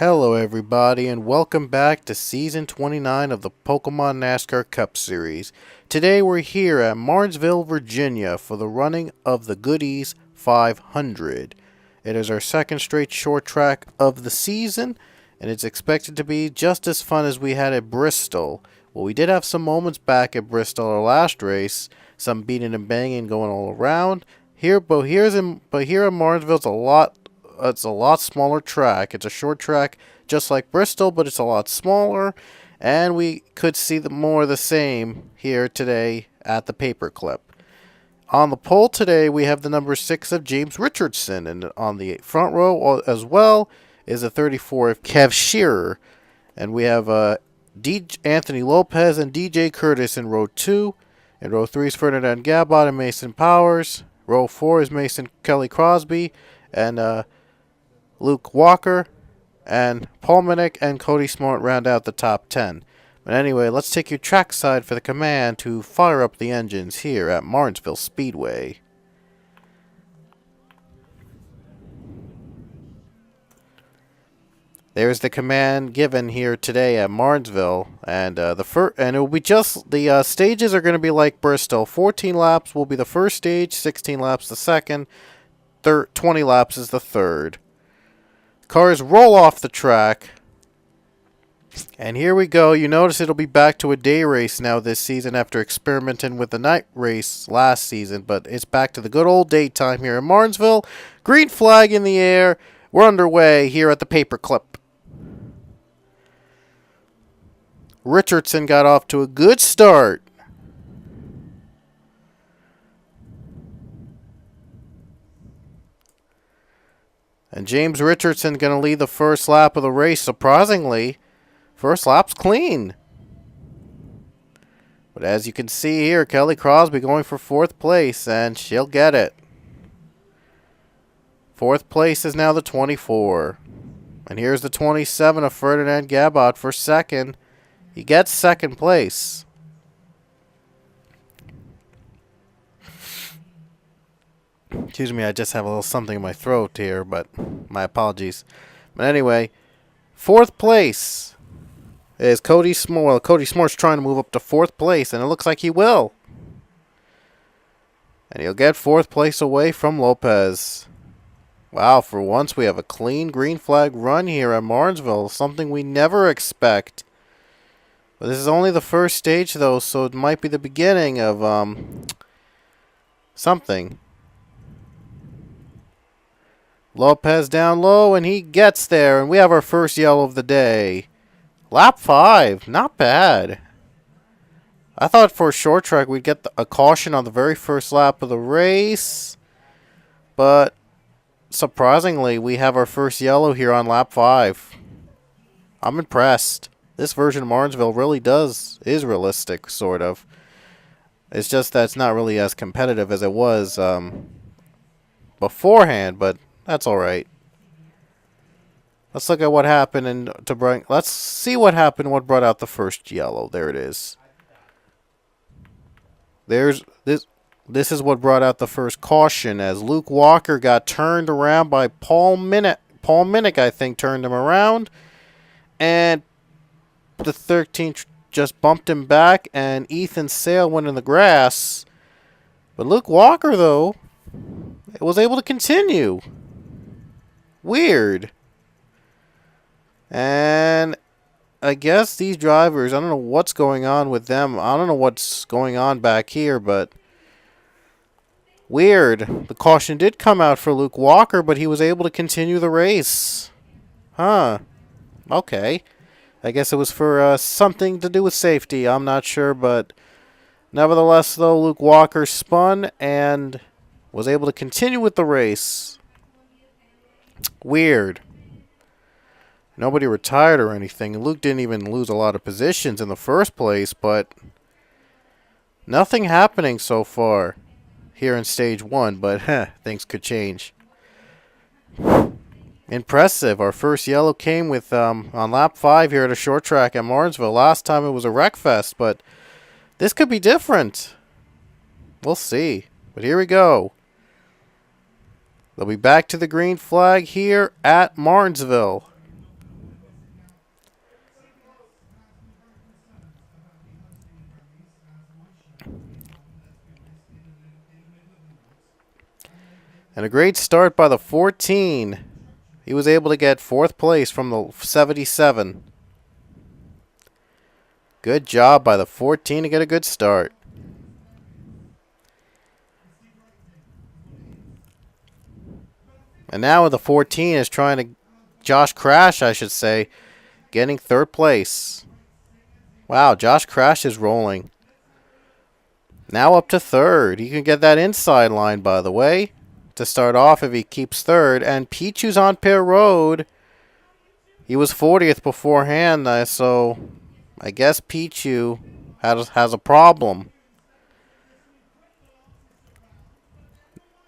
Hello everybody and welcome back to Season 29 of the Pokemon NASCAR Cup Series. Today we're here at Martinsville, Virginia for the running of the Goodies 500. It is our second straight short track of the season and it's expected to be just as fun as we had at Bristol. Well, we did have some moments back at Bristol our last race, some beating and banging going all around. Here at Martinsville it's a lot smaller track. It's a short track just like Bristol, but it's a lot smaller. And we could see more of the same here today at the Paperclip. On the pole today, we have the number 6 of James Richardson. And on the front row as well is a 34 of Kev Shearer. And we have Anthony Lopez and DJ Curtis in row 2. In row 3 is Ferdinand Gabot and Mason Powers. Row 4 is Mason Kelly Crosby and Luke Walker, and Paul Minnick and Cody Smart round out the top 10. But anyway, let's take you trackside for the command to fire up the engines here at Martinsville Speedway. There's the command given here today at Martinsville, and it will be just the stages are going to be like Bristol. 14 laps will be the first stage, 16 laps the second, 20 laps is the third. Cars roll off the track. And here we go. You notice it'll be back to a day race now this season after experimenting with the night race last season. But it's back to the good old daytime here in Martinsville. Green flag in the air. We're underway here at the Paperclip. Richardson got off to a good start. And James Richardson going to lead the first lap of the race. Surprisingly, first lap's clean. But as you can see here, Kelly Crosby going for 4th place, and she'll get it. 4th place is now the 24. And here's the 27 of Ferdinand Gabot for 2nd. He gets 2nd place. Excuse me, I just have a little something in my throat here, but my apologies. But anyway, 4th place is Cody Smart. Well, Cody Smart's trying to move up to 4th place, and it looks like he will. And he'll get 4th place away from Lopez. Wow, for once we have a clean green flag run here at Martinsville, something we never expect. But this is only the first stage, though, so it might be the beginning of something. Lopez down low, and he gets there, and we have our first yellow of the day. Lap 5, not bad. I thought for a short track we'd get a caution on the very first lap of the race, but surprisingly, we have our first yellow here on lap 5. I'm impressed. This version of Martinsville really is realistic, sort of. It's just that it's not really as competitive as it was beforehand, but that's all right. Let's look at what happened let's see what happened. What brought out the first yellow? There it is. There's this. This is what brought out the first caution as Luke Walker got turned around by Paul Minnick. Paul Minnick, I think, turned him around, and the 13th just bumped him back, and Ethan Sale went in the grass. But Luke Walker, though, was able to continue. Weird. And I guess these drivers, I don't know what's going on with them. I don't know what's going on back here, but weird. The caution did come out for Luke Walker, but he was able to continue the race. Huh. Okay. I guess it was for something to do with safety. I'm not sure, but nevertheless, though, Luke Walker spun and was able to continue with the race. Weird. Nobody retired or anything. Luke didn't even lose a lot of positions in the first place, but nothing happening so far here in stage 1, but things could change. Impressive. Our first yellow came with on lap 5 here at a short track at Martinsville. Last time it was a wreck fest, but this could be different. We'll see. But here we go. They'll be back to the green flag here at Martinsville. And a great start by the 14. He was able to get 4th place from the 77. Good job by the 14 to get a good start. And now the 14 is trying to, Josh Crash, I should say, getting 3rd place. Wow, Josh Crash is rolling. Now up to 3rd. He can get that inside line, by the way, to start off if he keeps 3rd. And Pichu's on pit road. He was 40th beforehand, so I guess Pichu has a problem.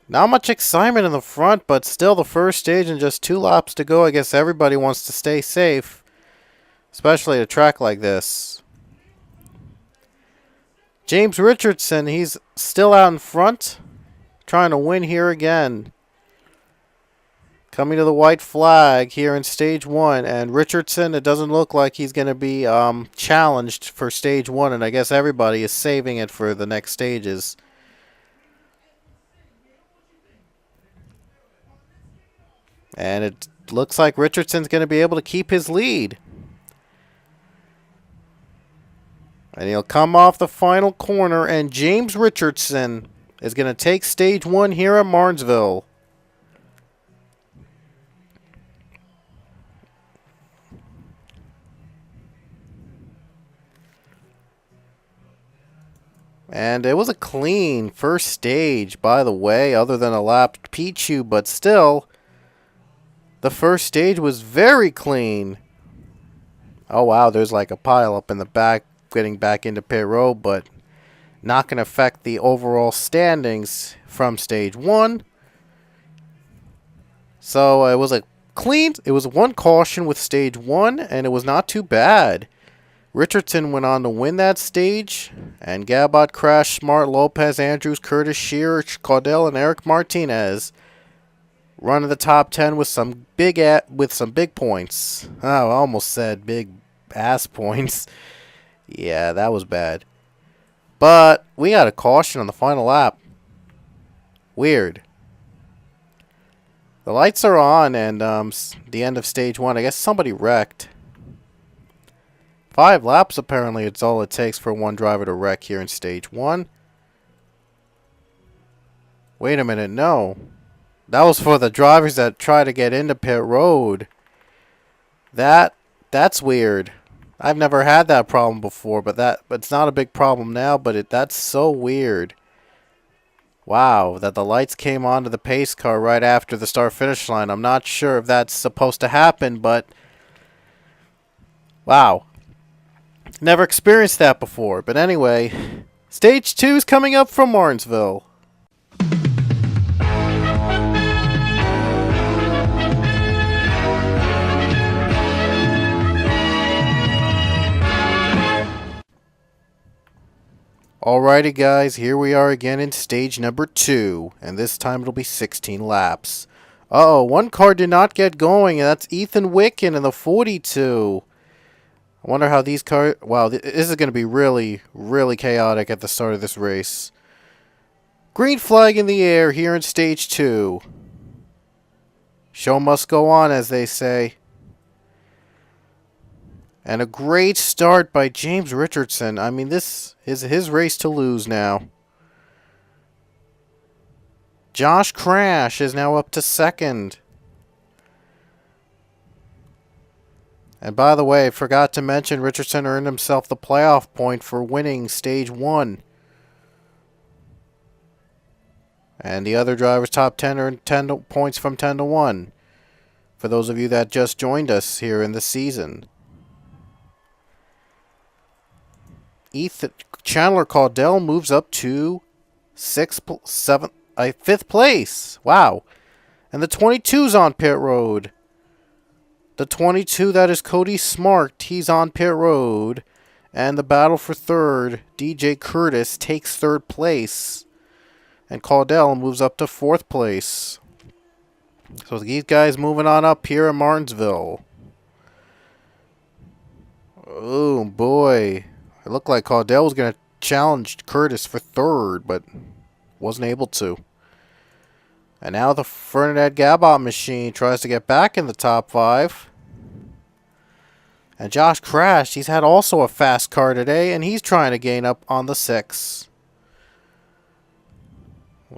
Not much excitement in the front, but still the first stage and just 2 laps to go. I guess everybody wants to stay safe, especially at a track like this. James Richardson, he's still out in front, trying to win here again. Coming to the white flag here in stage 1, and Richardson, it doesn't look like he's going to be challenged for stage 1, and I guess everybody is saving it for the next stages. And it looks like Richardson's going to be able to keep his lead. And he'll come off the final corner, and James Richardson is going to take stage 1 here at Martinsville. And it was a clean first stage, by the way, other than a lapped Pichu, but still, the first stage was very clean. Oh, wow, there's like a pile up in the back, getting back into pit road, but not going to affect the overall standings from stage 1. So it was a clean, it was 1 caution with stage 1, and it was not too bad. Richardson went on to win that stage, and Gabot, Crash, Smart, Lopez, Andrews, Curtis, Shearer, Caudell, and Eric Martinez run in the top 10 with some big points. Oh, I almost said big ass points. Yeah, that was bad. But we got a caution on the final lap. Weird. The lights are on, and the end of stage 1. I guess somebody wrecked. 5 laps, apparently, it's all it takes for 1 driver to wreck here in stage 1. Wait a minute, no. That was for the drivers that try to get into pit road. That's weird. I've never had that problem before, but it's not a big problem now, but that's so weird. Wow, that the lights came onto the pace car right after the start-finish line. I'm not sure if that's supposed to happen, but wow. Never experienced that before. But anyway, stage 2 is coming up from Martinsville. Alrighty guys, here we are again in stage number 2, and this time it'll be 16 laps. Uh-oh, 1 car did not get going, and that's Ethan Wicken in the 42. I wonder how these cars... Wow, this is going to be really, really chaotic at the start of this race. Green flag in the air here in stage 2. Show must go on, as they say. And a great start by James Richardson. I mean, this is his race to lose now. Josh Crash is now up to 2nd. And by the way, I forgot to mention Richardson earned himself the playoff point for winning stage 1. And the other drivers top 10 earned 10 points from 10 to 1. For those of you that just joined us here in the season. Chandler Caudell moves up to 5th place. Wow. And the 22's on pit road. The 22, that is Cody Smart. He's on pit road. And the battle for 3rd, DJ Curtis takes 3rd place. And Caudell moves up to 4th place. So these guys moving on up here in Martinsville. Oh, boy. It looked like Caudell was going to challenge Curtis for 3rd, but wasn't able to. And now the Fernandez Gabot machine tries to get back in the top 5. And Josh crashed. He's had also a fast car today, and he's trying to gain up on the 6.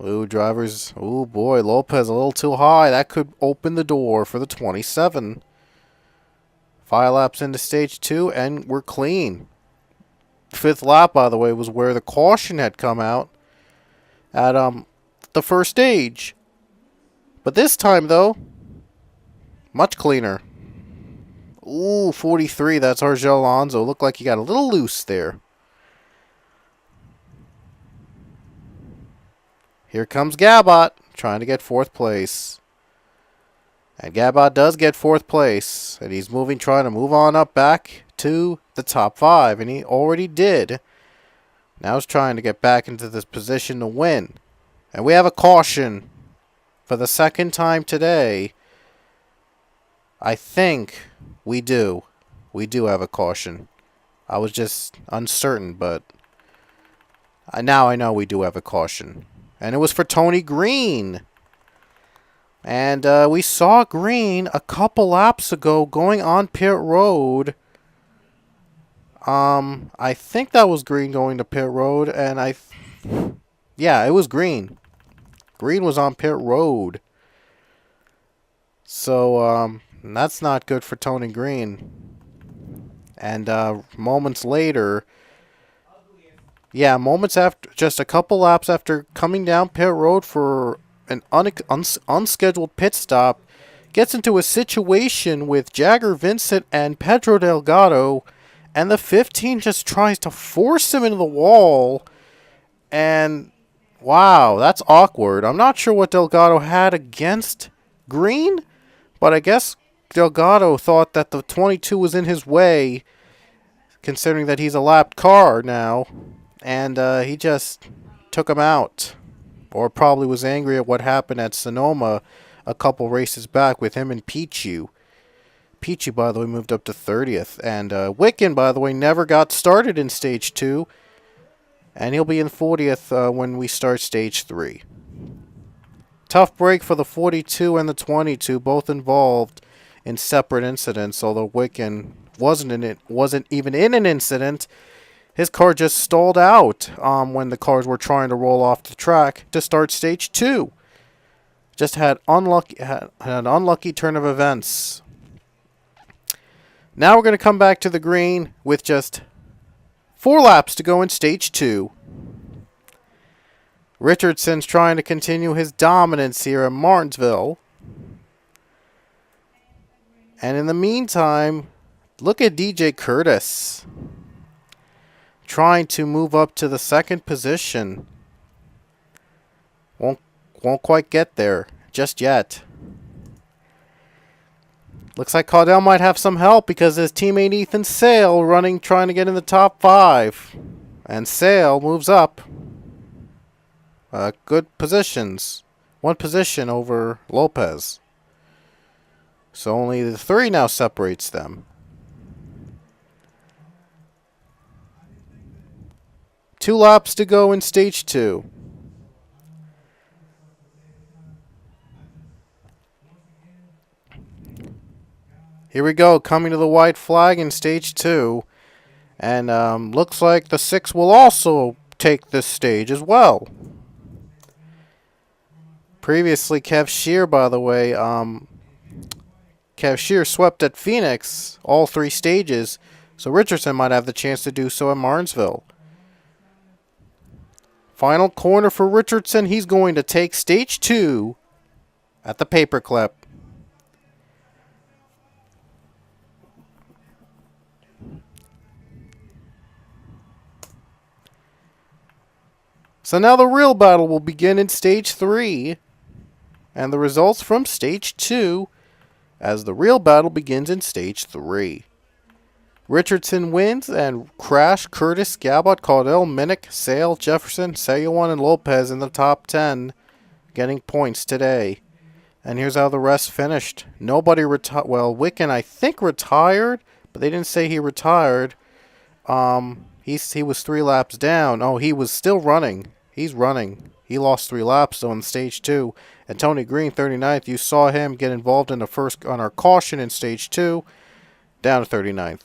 Ooh, drivers. Ooh, boy, Lopez a little too high. That could open the door for the 27. 5 laps into stage 2, and we're clean. 5th lap, by the way, was where the caution had come out at the first stage. But this time, though, much cleaner. Ooh, 43. That's Argel Alonso. Looked like he got a little loose there. Here comes Gabot, trying to get 4th place. And Gabot does get 4th place. And he's trying to move on up back to the top 5. And he already did. Now he's trying to get back into this position to win. And we have a caution for the 2nd time today. I think we do. We do have a caution. I was just uncertain, but now I know we do have a caution. And it was for Tony Green. And we saw Green a couple laps ago going on pit road. I think that was Green going to pit road. And yeah, it was Green. Green was on pit road. So, that's not good for Tony Green. And moments later, moments after, just a couple laps after coming down pit road for an unscheduled pit stop, gets into a situation with Jagger Vincent and Pedro Delgado, and the 15 just tries to force him into the wall. And wow, that's awkward. I'm not sure what Delgado had against Green, but I guess Delgado thought that the 22 was in his way, considering that he's a lapped car now, and he just took him out. Or probably was angry at what happened at Sonoma a couple races back with him and Pichu. Pichu, by the way, moved up to 30th. And Wicken, by the way, never got started in Stage 2. And he'll be in 40th when we start Stage 3. Tough break for the 42 and the 22, both involved in separate incidents. Although Wicken wasn't even in an incident. His car just stalled out when the cars were trying to roll off the track to start Stage 2. Just had an unlucky turn of events. Now we're going to come back to the green with just 4 laps to go in Stage 2. Richardson's trying to continue his dominance here at Martinsville. And in the meantime, look at DJ Curtis trying to move up to the 2nd position. Won't quite get there just yet. Looks like Caudell might have some help because his teammate Ethan Sale trying to get in the top 5. And Sale moves up. Good positions. 1 position over Lopez. So only the 3 now separates them. 2 laps to go in Stage 2. Here we go, coming to the white flag in Stage 2. And looks like the 6 will also take this stage as well. Previously, Kev Shear, by the way, Kev Shear swept at Phoenix all 3 stages. So Richardson might have the chance to do so at Martinsville. Final corner for Richardson. He's going to take Stage 2 at the paperclip. So now the real battle will begin in Stage 3. And the results from Stage 2 as the real battle begins in Stage 3. Richardson wins, and Crash, Curtis, Gabot, Caudell, Minnick, Sale, Jefferson, Sayuan, and Lopez in the top 10 getting points today. And here's how the rest finished. Nobody retired. Well, Wicken, I think, retired, but they didn't say he retired. He was 3 laps down. Oh, he was still running. He's running. He lost 3 laps though in stage 2. And Tony Green, 39th, you saw him get involved in the first on our caution in stage 2, down to 39th.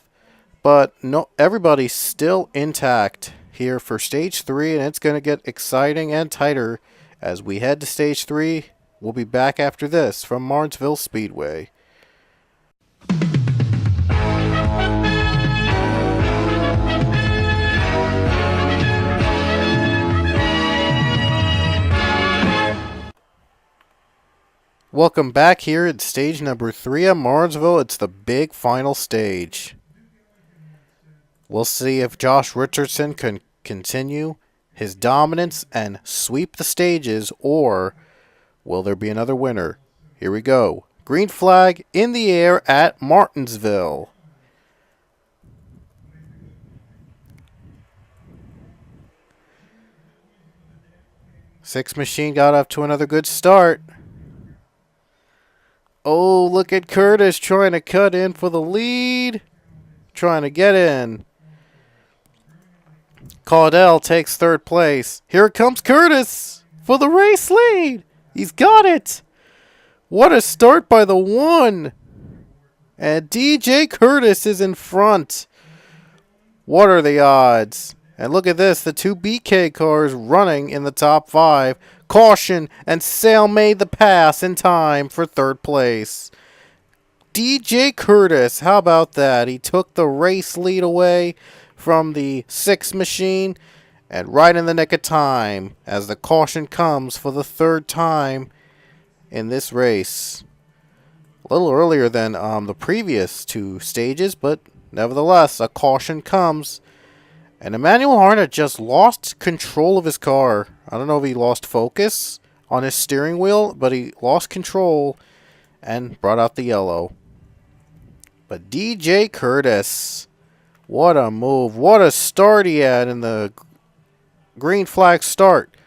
But no, everybody's still intact here for stage 3, and it's going to get exciting and tighter as we head to stage 3. We'll be back after this from Martinsville Speedway. Welcome back here at stage number 3 at Martinsville. It's the big final stage. We'll see if Josh Richardson can continue his dominance and sweep the stages, or will there be another winner? Here we go. Green flag in the air at Martinsville. Six Machine got off to another good start. Oh, look at Curtis trying to cut in for the lead. Trying to get in. Caudell takes 3rd place. Here comes Curtis for the race lead. He's got it. What a start by the 1. And DJ Curtis is in front. What are the odds? And look at this. The 2 BK cars running in the top 5. Caution, and Sale made the pass in time for 3rd place. DJ Curtis, how about that? He took the race lead away from the 6 Machine, and right in the nick of time as the caution comes for the 3rd time in this race. A little earlier than the previous 2 stages, but nevertheless, a caution comes. And Emmanuel Harnett just lost control of his car. I don't know if he lost focus on his steering wheel, but he lost control and brought out the yellow. But DJ Curtis, what a move. What a start he had in the green flag start.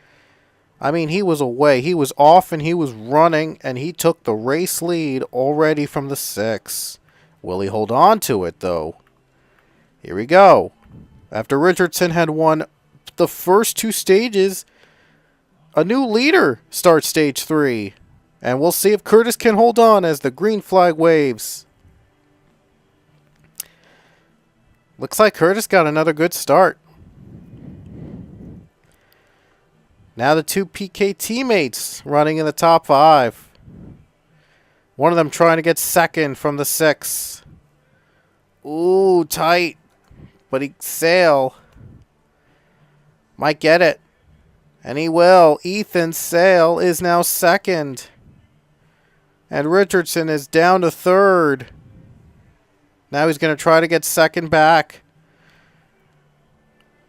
I mean, he was away. He was off and he was running, and he took the race lead already from the 6. Will he hold on to it, though? Here we go. After Richardson had won the first 2 stages, a new leader starts stage 3. And we'll see if Curtis can hold on as the green flag waves. Looks like Curtis got another good start. Now the 2 PK teammates running in the top 5. One of them trying to get 2nd from the 6. Ooh, tight. But Sale might get it. And he will. Ethan Sale is now 2nd. And Richardson is down to 3rd. Now he's going to try to get 2nd back.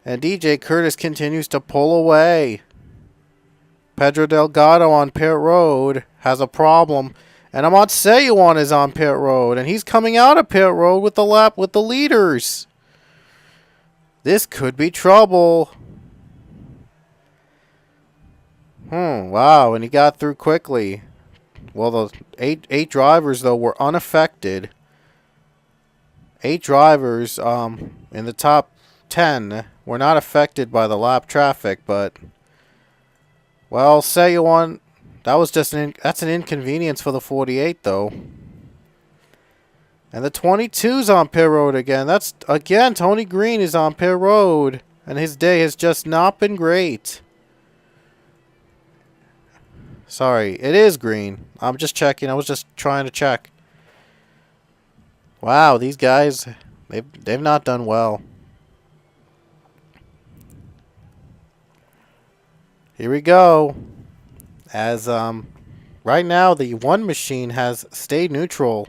And DJ Curtis continues to pull away. Pedro Delgado on pit road has a problem. And Amat Seyuan is on pit road. And he's coming out of pit road with the lap with the leaders. This could be trouble. Wow, and he got through quickly. Well, the eight drivers, though, were unaffected. 8 drivers in the top 10 were not affected by the lap traffic, but, well, Seyuan, that was just that's an inconvenience for the 48, though. And the 22's on pit road again. That's, again, Tony Green is on pit road. And his day has just not been great. Sorry, it is Green. I'm just checking. I was just trying to check. Wow, these guys, they've not done well. Here we go. As, right now, the 1 Machine has stayed neutral.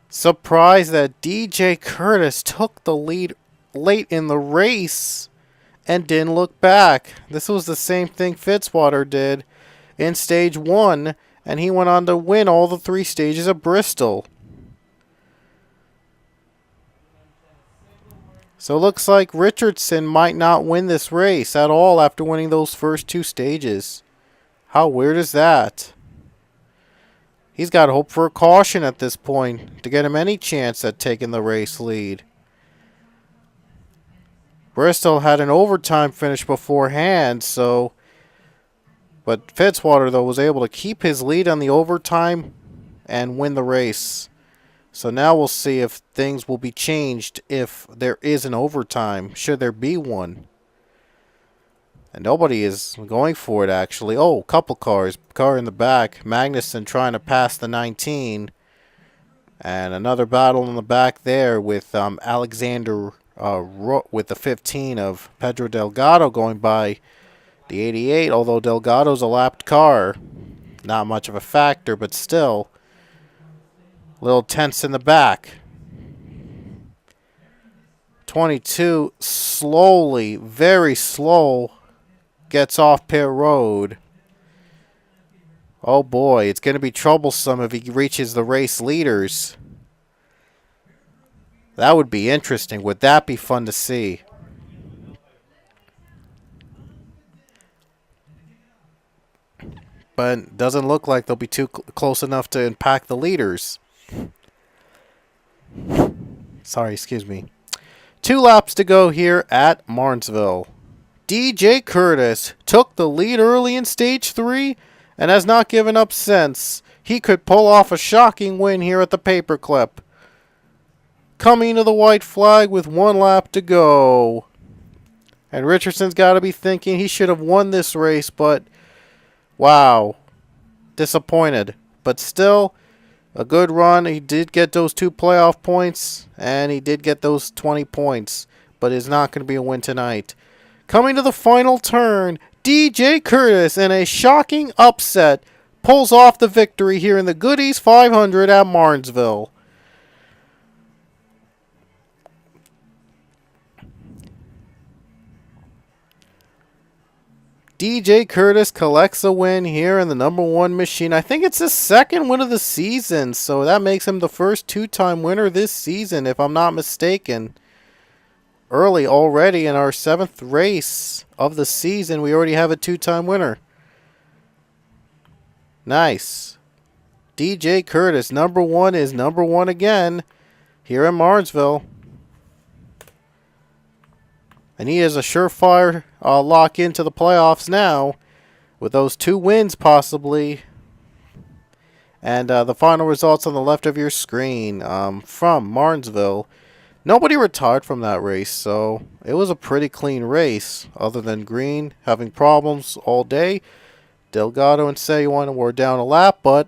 Surprised that DJ Curtis took the lead late in the race and didn't look back. This was the same thing Fitzwater did in stage 1, and he went on to win all the 3 stages of Bristol. So it looks like Richardson might not win this race at all after winning those first 2 stages. How weird is that? He's got hope for a caution at this point to get him any chance at taking the race lead. Bristol had an overtime finish beforehand, so... But Fitzwater, though, was able to keep his lead on the overtime and win the race. So now we'll see if things will be changed if there is an overtime, should there be one. And nobody is going for it, actually. Oh, couple cars. Car in the back. Magnussen trying to pass the 19. And another battle in the back there with Alexander with the 15 of Pedro Delgado going by the 88. Although Delgado's a lapped car. Not much of a factor, but still. A little tense in the back. 22 slowly, very slow, gets off pit road. Oh boy, it's going to be troublesome if he reaches the race leaders. That would be interesting. Would that be fun to see? But it doesn't look like they'll be too close enough to impact the leaders. Sorry, excuse me. 2 laps to go here at Martinsville. DJ Curtis took the lead early in Stage 3 and has not given up since. He could pull off a shocking win here at the Paperclip. Coming to the white flag with 1 lap to go. And Richardson's got to be thinking he should have won this race, but wow. Disappointed. But still, a good run. He did get those 2 playoff points, and he did get those 20 points, but it's not going to be a win tonight. Coming to the final turn, DJ Curtis, in a shocking upset, pulls off the victory here in the Goodies 500 at Martinsville. DJ Curtis collects a win here in the #1 machine. I think it's his 2nd win of the season, so that makes him the first 2-time winner this season, if I'm not mistaken. Early already in our 7th race of the season, we already have a 2-time winner. Nice. DJ Curtis, #1 is #1 again here in Martinsville. And he is a surefire lock into the playoffs now with those 2 wins possibly. And the final results on the left of your screen from Martinsville. Nobody retired from that race, so it was a pretty clean race other than Green having problems all day. Delgado and Sayuan were down a lap, but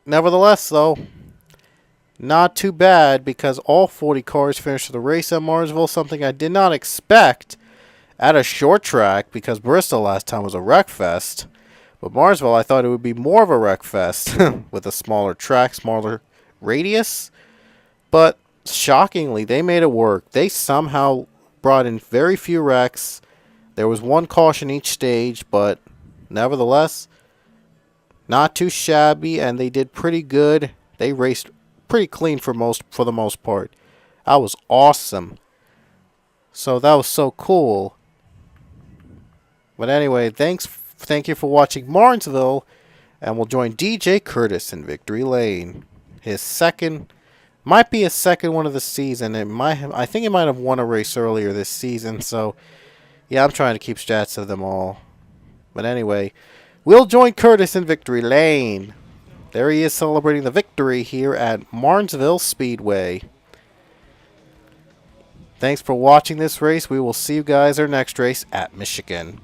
nevertheless, though, not too bad because all 40 cars finished the race at Martinsville, something I did not expect at a short track because Bristol last time was a wreck fest. But Martinsville, I thought it would be more of a wreck fest with a smaller track, smaller radius. But shockingly, they made it work. They somehow brought in very few wrecks. There was 1 caution each stage, but nevertheless, not too shabby, and they did pretty good. They raced pretty clean for the most part. That was awesome. So that was so cool. But anyway, thank you for watching Martinsville, and we'll join DJ Curtis in Victory Lane. His 2nd, might be his 2nd one of the season. I think he might have won a race earlier this season. So yeah, I'm trying to keep stats of them all. But anyway, we'll join Curtis in Victory Lane. There he is celebrating the victory here at Martinsville Speedway. Thanks for watching this race. We will see you guys our next race at Michigan.